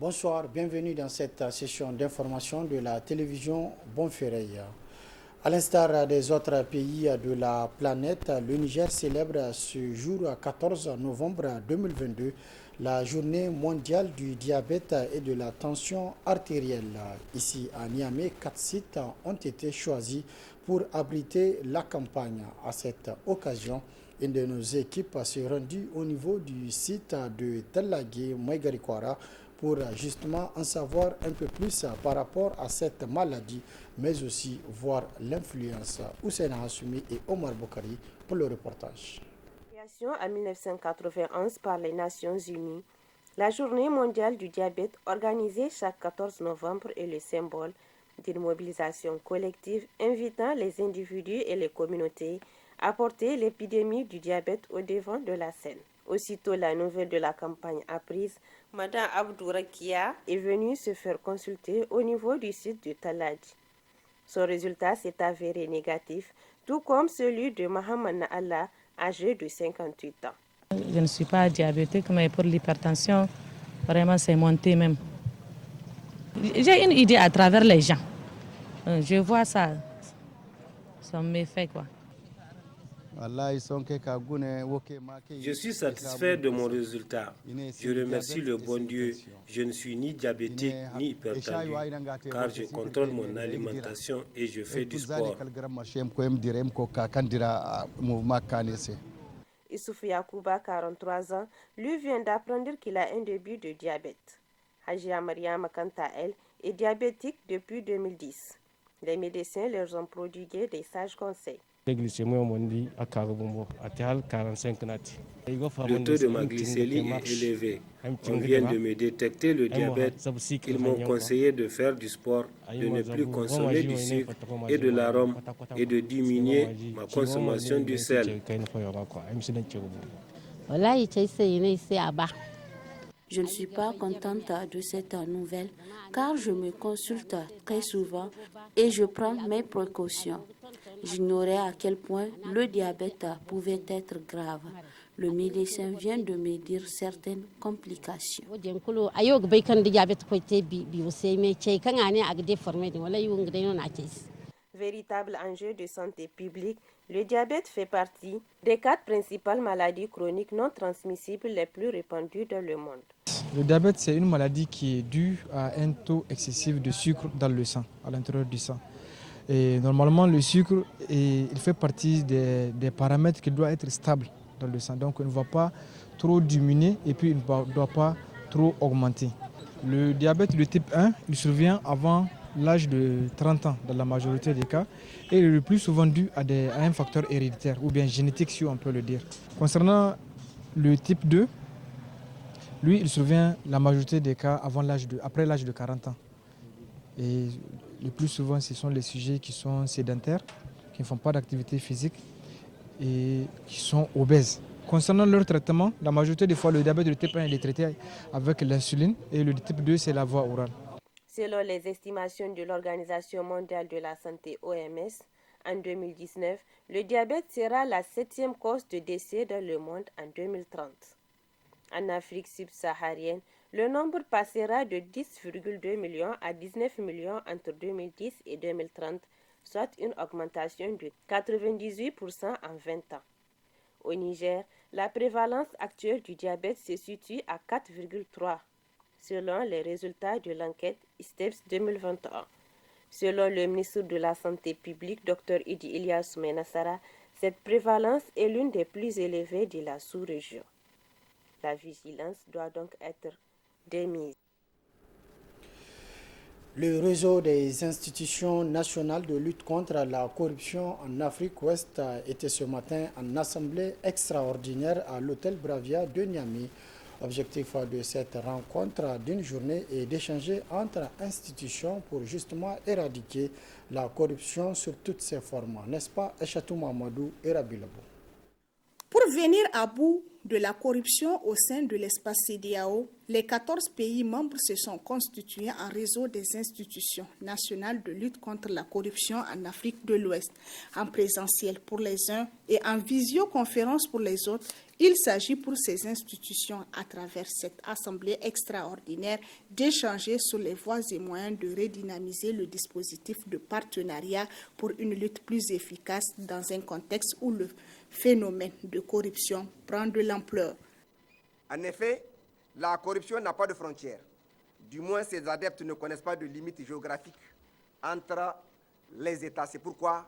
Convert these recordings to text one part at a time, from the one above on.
Bonsoir, bienvenue dans cette session d'information de la télévision Bonferré. À l'instar des autres pays de la planète, le Niger célèbre ce jour 14 novembre 2022 la journée mondiale du diabète et de la tension artérielle. Ici à Niamey, 4 sites ont été choisis pour abriter la campagne. À cette occasion, une de nos équipes s'est rendue au niveau du site de Tellagé, Maïgarikwara, pour justement en savoir un peu plus par rapport à cette maladie, mais aussi voir l'influence. Hussein Hassoumi et Omar Boukari pour le reportage. Création en 1991 par les Nations Unies, la Journée mondiale du diabète organisée chaque 14 novembre est le symbole d'une mobilisation collective invitant les individus et les communautés à porter l'épidémie du diabète au devant de la scène. Aussitôt la nouvelle de la campagne apprise, Madame Abdourakia est venue se faire consulter au niveau du site de Taladji. Son résultat s'est avéré négatif, tout comme celui de Mohamed Naala, âgé de 58 ans. Je ne suis pas diabétique, mais pour l'hypertension, vraiment c'est monté même. J'ai une idée à travers les gens. Je vois ça m'effet quoi. Je suis satisfait de mon résultat. Je remercie le bon Dieu. Je ne suis ni diabétique ni hypertendu, car je contrôle mon alimentation et je fais du sport. Issouf Yakouba, 43 ans, lui vient d'apprendre qu'il a un début de diabète. Hajia Mariam, quant à elle, est diabétique depuis 2010. Les médecins leur ont prodigué des sages conseils. Le taux de ma glycémie est élevé. On vient de me détecter le diabète. Ils m'ont conseillé de faire du sport, de ne plus consommer du sucre et de l'arôme et de diminuer ma consommation du sel. Je ne suis pas contente de cette nouvelle car je me consulte très souvent et je prends mes précautions. J'ignorais à quel point le diabète pouvait être grave. Le médecin vient de me dire certaines complications. Véritable enjeu de santé publique, le diabète fait partie des 4 principales maladies chroniques non transmissibles les plus répandues dans le monde. Le diabète, c'est une maladie qui est due à un taux excessif de sucre dans le sang, à l'intérieur du sang. Et normalement, le sucre, il fait partie des paramètres qui doivent être stables dans le sang. Donc, il ne va pas trop diminuer et puis il ne doit pas trop augmenter. Le diabète de type 1, il survient avant l'âge de 30 ans dans la majorité des cas et il est le plus souvent dû à un facteur héréditaire ou bien génétique, si on peut le dire. Concernant le type 2, lui, il survient la majorité des cas après l'âge de 40 ans. Et le plus souvent, ce sont les sujets qui sont sédentaires, qui ne font pas d'activité physique et qui sont obèses. Concernant leur traitement, la majorité des fois, le diabète de type 1 est traité avec l'insuline et le type 2, c'est la voie orale. Selon les estimations de l'Organisation mondiale de la santé OMS, en 2019, le diabète sera la 7e cause de décès dans le monde en 2030. En Afrique subsaharienne, le nombre passera de 10,2 millions à 19 millions entre 2010 et 2030, soit une augmentation de 98% en 20 ans. Au Niger, la prévalence actuelle du diabète se situe à 4,3, selon les résultats de l'enquête ISTEPS 2021. Selon le ministre de la Santé publique, Dr Idi Ilyas Menassara, cette prévalence est l'une des plus élevées de la sous-région. La vigilance doit donc être démise. Le réseau des institutions nationales de lutte contre la corruption en Afrique ouest était ce matin en assemblée extraordinaire à l'hôtel Bravia de Niamey. Objectif de cette rencontre d'une journée est d'échanger entre institutions pour justement éradiquer la corruption sur toutes ses formes. N'est-ce pas, Echatou Mamadou et Rabilabo? Pour venir à bout de la corruption au sein de l'espace CEDEAO, les 14 pays membres se sont constitués en réseau des institutions nationales de lutte contre la corruption en Afrique de l'Ouest, en présentiel pour les uns et en visioconférence pour les autres. Il s'agit pour ces institutions, à travers cette assemblée extraordinaire, d'échanger sur les voies et moyens de redynamiser le dispositif de partenariat pour une lutte plus efficace dans un contexte où le phénomène de corruption prend de l'ampleur. En effet, la corruption n'a pas de frontières. Du moins, ses adeptes ne connaissent pas de limites géographiques entre les États. C'est pourquoi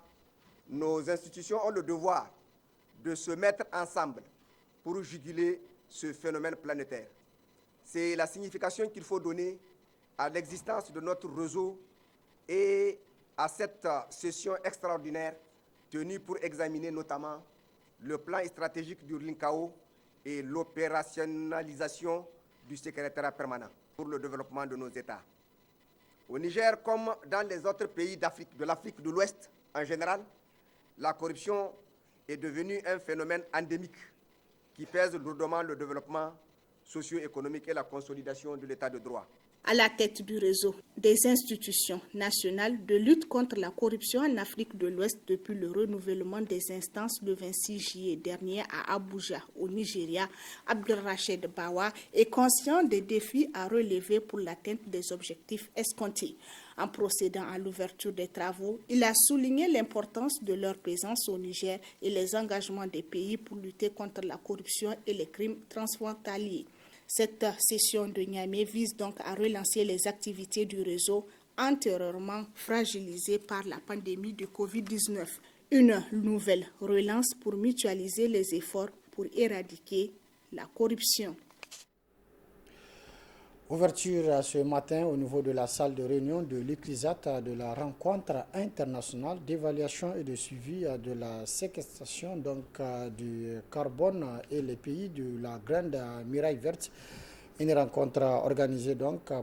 nos institutions ont le devoir de se mettre ensemble pour juguler ce phénomène planétaire. C'est la signification qu'il faut donner à l'existence de notre réseau et à cette session extraordinaire tenue pour examiner notamment le plan stratégique du LINCAO et l'opérationnalisation du secrétariat permanent pour le développement de nos États. Au Niger, comme dans les autres pays d'Afrique, de l'Afrique de l'Ouest en général, la corruption est devenue un phénomène endémique qui pèse lourdement le développement socio-économique et la consolidation de l'état de droit. À la tête du réseau des institutions nationales de lutte contre la corruption en Afrique de l'Ouest depuis le renouvellement des instances le 26 juillet dernier à Abuja, au Nigeria, Abdelrached Bawa est conscient des défis à relever pour l'atteinte des objectifs escomptés. En procédant à l'ouverture des travaux, il a souligné l'importance de leur présence au Niger et les engagements des pays pour lutter contre la corruption et les crimes transfrontaliers. Cette session de Niamey vise donc à relancer les activités du réseau antérieurement fragilisées par la pandémie de Covid-19. Une nouvelle relance pour mutualiser les efforts pour éradiquer la corruption. Ouverture ce matin au niveau de la salle de réunion de l'ICLISAT de la rencontre internationale d'évaluation et de suivi de la séquestration du carbone et les pays de la Grande Muraille Verte. Une rencontre organisée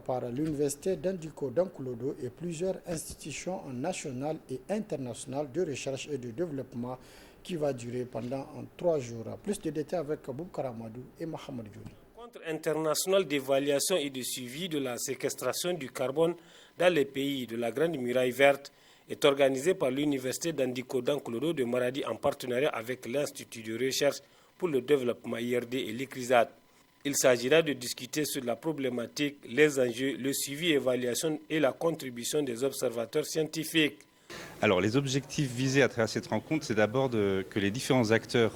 par l'Université d'Indiko d'Ankulodo et plusieurs institutions nationales et internationales de recherche et de développement qui va durer pendant 3 jours. Plus de détails avec Boubkar Amadou et Mohamed Djouri. Rencontre internationale d'évaluation et de suivi de la séquestration du carbone dans les pays de la Grande Muraille Verte est organisée par l'Université d'Indiko d'Ankulodo de Maradi en partenariat avec l'Institut de recherche pour le développement IRD et l'ICLISAT. Il s'agira de discuter sur la problématique, les enjeux, le suivi, évaluation et la contribution des observateurs scientifiques. Alors, les objectifs visés à travers cette rencontre, c'est d'abord que les différents acteurs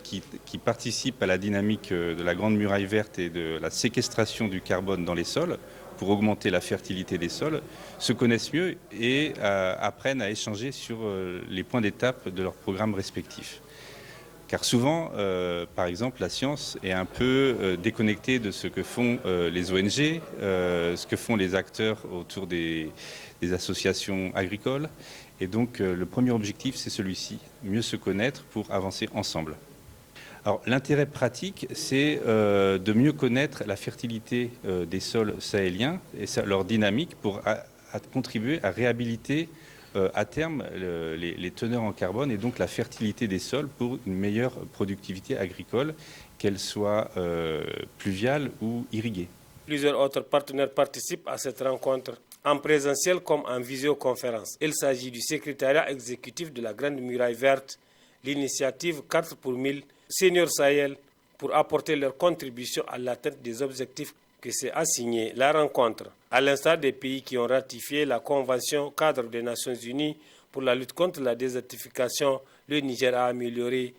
qui participent à la dynamique de la Grande Muraille Verte et de la séquestration du carbone dans les sols, pour augmenter la fertilité des sols, se connaissent mieux et apprennent à échanger sur les points d'étape de leurs programmes respectifs. Car souvent, par exemple, la science est un peu déconnectée de ce que font les ONG, ce que font les acteurs autour des associations agricoles. Et donc, le premier objectif, c'est celui-ci, mieux se connaître pour avancer ensemble. Alors, l'intérêt pratique, c'est de mieux connaître la fertilité des sols sahéliens et leur dynamique pour contribuer à réhabiliter à terme les teneurs en carbone et donc la fertilité des sols pour une meilleure productivité agricole, qu'elle soit pluviale ou irriguée. Plusieurs autres partenaires participent à cette rencontre, en présentiel comme en visioconférence. Il s'agit du secrétariat exécutif de la Grande Muraille Verte, l'initiative 4 pour 1000, Senior Sahel, pour apporter leur contribution à l'atteinte des objectifs que s'est assigné la rencontre. À l'instar des pays qui ont ratifié la Convention cadre des Nations Unies pour la lutte contre la désertification, le Niger a amélioré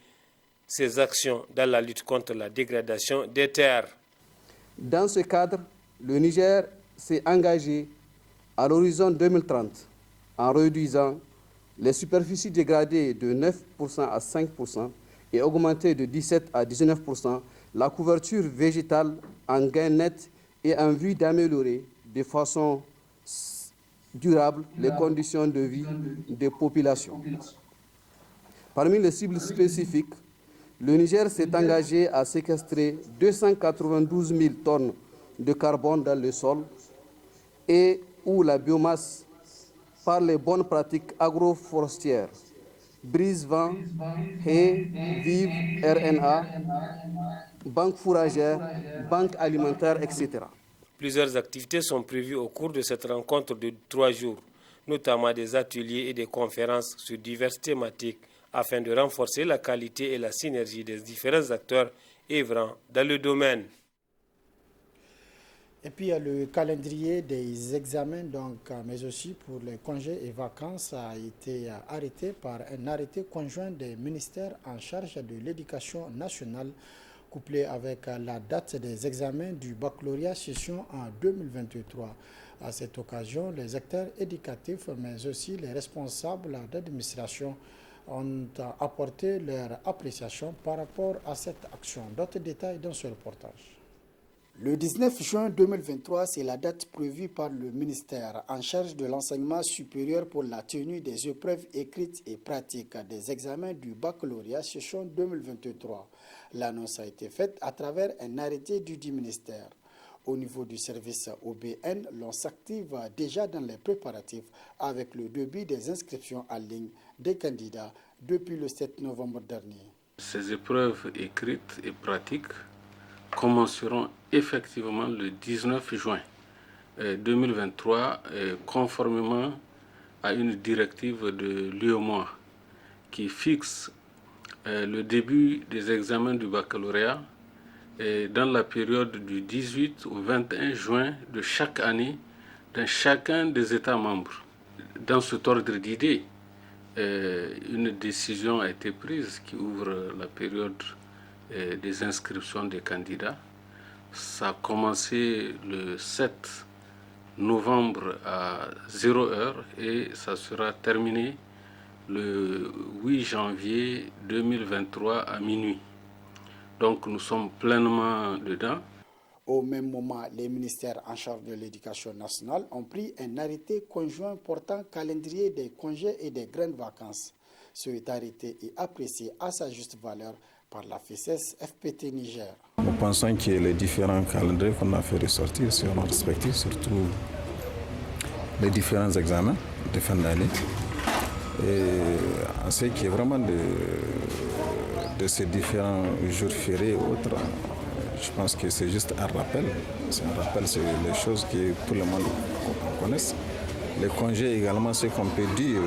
ses actions dans la lutte contre la dégradation des terres. Dans ce cadre, le Niger s'est engagé à l'horizon 2030 en réduisant les superficies dégradées de 9% à 5% et augmenter de 17 à 19% la couverture végétale en gain net et en vue d'améliorer de façon durable les conditions de vie des populations. Parmi les cibles spécifiques, le Niger s'est engagé à séquestrer 292 000 tonnes de carbone dans le sol et où la biomasse, par les bonnes pratiques agroforestières, Brise-Vent, Hay, Vive, RNA, banque fourragère, banque alimentaire, etc. Plusieurs activités sont prévues au cours de cette rencontre de 3 jours, notamment des ateliers et des conférences sur diverses thématiques afin de renforcer la qualité et la synergie des différents acteurs œuvrant dans le domaine. Et puis le calendrier des examens, mais aussi pour les congés et vacances, a été arrêté par un arrêté conjoint des ministères en charge de l'éducation nationale, couplé avec la date des examens du baccalauréat session en 2023. À cette occasion, les acteurs éducatifs, mais aussi les responsables d'administration ont apporté leur appréciation par rapport à cette action. D'autres détails dans ce reportage. Le 19 juin 2023, c'est la date prévue par le ministère en charge de l'enseignement supérieur pour la tenue des épreuves écrites et pratiques des examens du baccalauréat session 2023. L'annonce a été faite à travers un arrêté du ministère. Au niveau du service OBN, l'on s'active déjà dans les préparatifs avec le début des inscriptions en ligne des candidats depuis le 7 novembre dernier. Ces épreuves écrites et pratiques commenceront effectivement le 19 juin 2023, conformément à une directive de l'UEMOA qui fixe le début des examens du baccalauréat dans la période du 18 au 21 juin de chaque année dans chacun des États membres. Dans cet ordre d'idées, une décision a été prise qui ouvre la période des inscriptions des candidats. Ça a commencé le 7 novembre à 0h et ça sera terminé le 8 janvier 2023 à minuit. Donc nous sommes pleinement dedans. Au même moment, les ministères en charge de l'éducation nationale ont pris un arrêté conjoint portant calendrier des congés et des grandes vacances. Cet arrêté est apprécié à sa juste valeur par la FESES FPT Niger. Nous pensons que les différents calendriers qu'on a fait ressortir seront respectés, surtout les différents examens de fin d'année. Et en ce qui est vraiment de ces différents jours fériés et autres, je pense que c'est juste un rappel. C'est un rappel, c'est les choses que tout le monde connaisse. Les congés également, ce qu'on peut dire,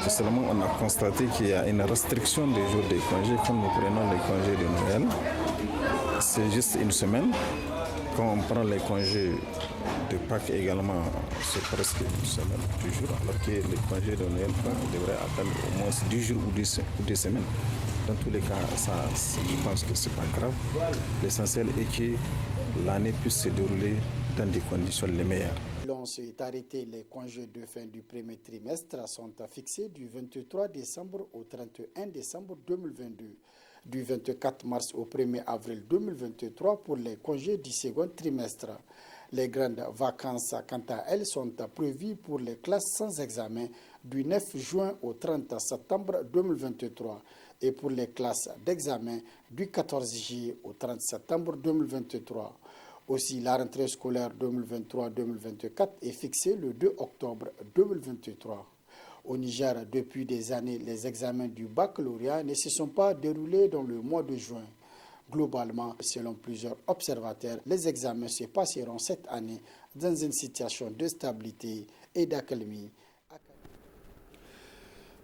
c'est seulement on a constaté qu'il y a une restriction des jours de congés. Quand nous prenons les congés de Noël, c'est juste une semaine. Quand on prend les congés de Pâques également, c'est presque une semaine, toujours, alors que les congés de Noël devraient atteindre au moins 10 jours ou 2 semaines. Dans tous les cas, je pense que ce n'est pas grave. L'essentiel est que l'année puisse se dérouler dans des conditions les meilleures. L'on s'est arrêté, les congés de fin du premier trimestre sont fixés du 23 décembre au 31 décembre 2022, du 24 mars au 1er avril 2023 pour les congés du second trimestre. Les grandes vacances, quant à elles, sont prévues pour les classes sans examen du 9 juin au 30 septembre 2023 et pour les classes d'examen du 14 juillet au 30 septembre 2023. Aussi, la rentrée scolaire 2023-2024 est fixée le 2 octobre 2023. Au Niger, depuis des années, les examens du baccalauréat ne se sont pas déroulés dans le mois de juin. Globalement, selon plusieurs observateurs, les examens se passeront cette année dans une situation de stabilité et d'accalmie.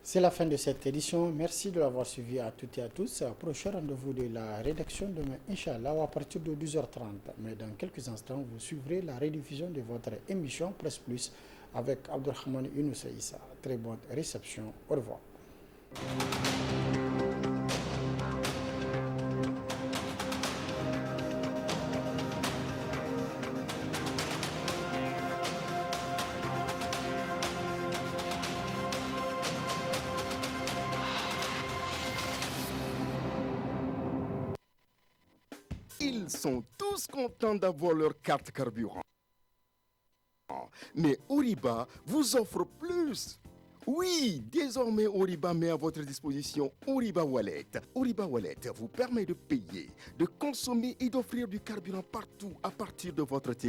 C'est la fin de cette édition. Merci de l'avoir suivi à toutes et à tous. Prochain rendez-vous de la rédaction demain, Inch'Allah, à partir de 12h30. Mais dans quelques instants, vous suivrez la rediffusion de votre émission Presse Plus avec Abdelrahman Younoussa Issa. Très bonne réception. Au revoir. Ils sont tous contents d'avoir leur carte carburant. Mais Oriba vous offre plus. Oui, désormais Oriba met à votre disposition Oriba Wallet. Oriba Wallet vous permet de payer, de consommer et d'offrir du carburant partout à partir de votre téléphone.